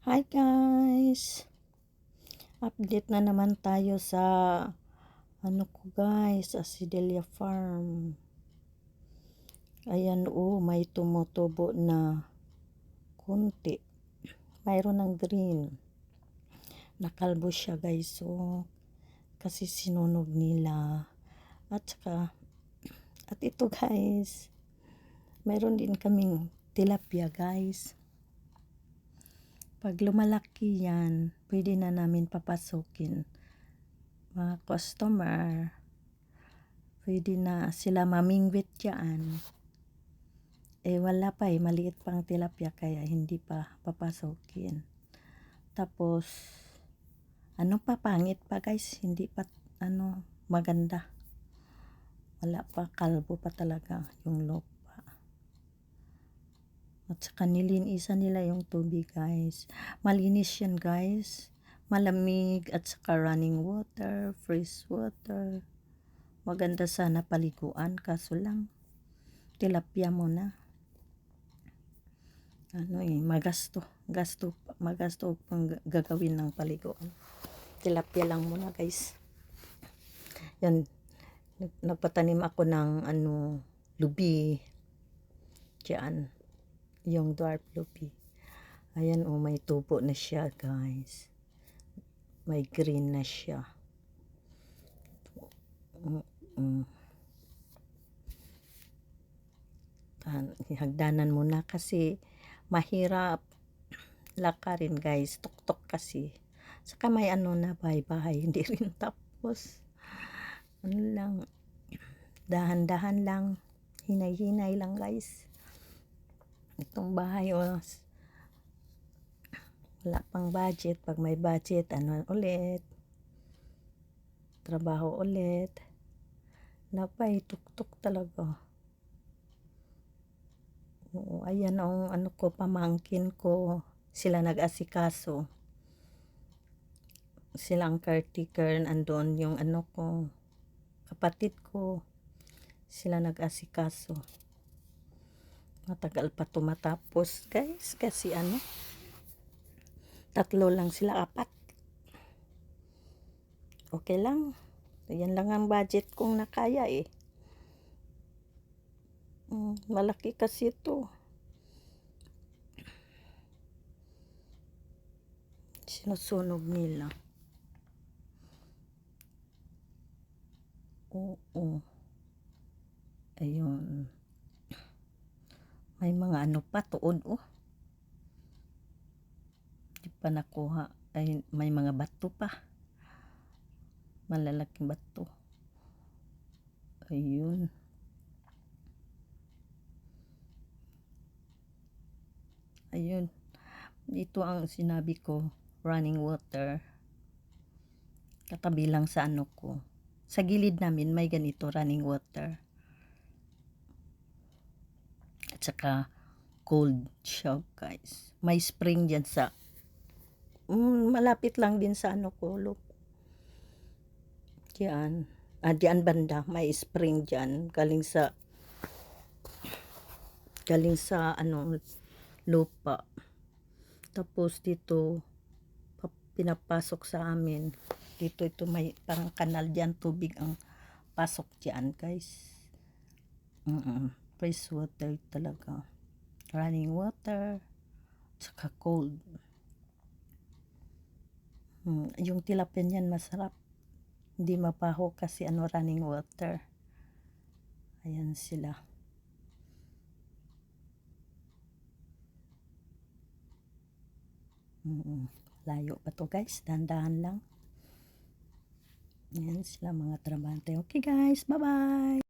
Hi guys! Update na naman tayo sa guys, Acidelia Farm. Ayan may tumutubo na kunti. Mayroon ng green. Nakalbo siya guys, kasi sinunog nila. At ito guys, mayroon din kaming tilapia guys. Pag lumalaki yan, pwede na namin papasukin. Mga customer, pwede na sila mamingwit dyan. Wala pa maliit pang tilapia kaya hindi pa papasukin. Tapos, pangit pa guys, hindi pa maganda. Wala pa, kalbo pa talaga yung lupa. At saka nilinisan nila yung tubig guys. Malinis yan guys. Malamig at saka running water, fresh water. Maganda sana paliguan kaso lang tilapia mo na. Magasto pang gagawin ng paliguan. Tilapia lang muna guys. Yan, nagpatanim ako ng lubi. Diyan. Yung dwarf lubi. Ayan may tubo na siya guys. May green na siya. Hagdanan muna kasi mahirap lakarin guys. Tuktok kasi. Saka may na bahay-bahay. Hindi rin tapos. Lang. Dahan-dahan lang. Hinay-hinay lang guys. Itong bahay wala pang budget. Pag may budget, ulit. Trabaho ulit. Tuktok talaga. Ayan ang pamangkin ko. Sila nag-asikaso. Sila ang caretaker. Andun yung kapatid ko. Sila nag-asikaso. Matagal pa tumatapos guys. Kasi 3 lang sila, 4. Okay lang. Yan lang ang budget kong nakaya malaki kasi ito. Sinusunog nila. Ayun. May mga pa tuod di pa nakuha. May mga bato pa. Malalaking bato. Ayun. Ito ang sinabi ko, running water. Katabi lang sa ko. Sa gilid namin may ganito running water. At saka cold siya guys. May spring dyan sa malapit lang din sa ko. Diyan. Diyan banda may spring dyan. Galing sa lupa. Tapos dito pinapasok sa amin. Dito ito may parang kanal dyan. Tubig ang pasok dyan guys. Fresh water talaga. Running water. Saka cold. Yung tilapia niyan masarap. Hindi mapaho kasi running water. Ayan sila. Layo pa to guys. Dahan-dahan lang. Ayan sila mga trabante. Okay guys. Bye-bye.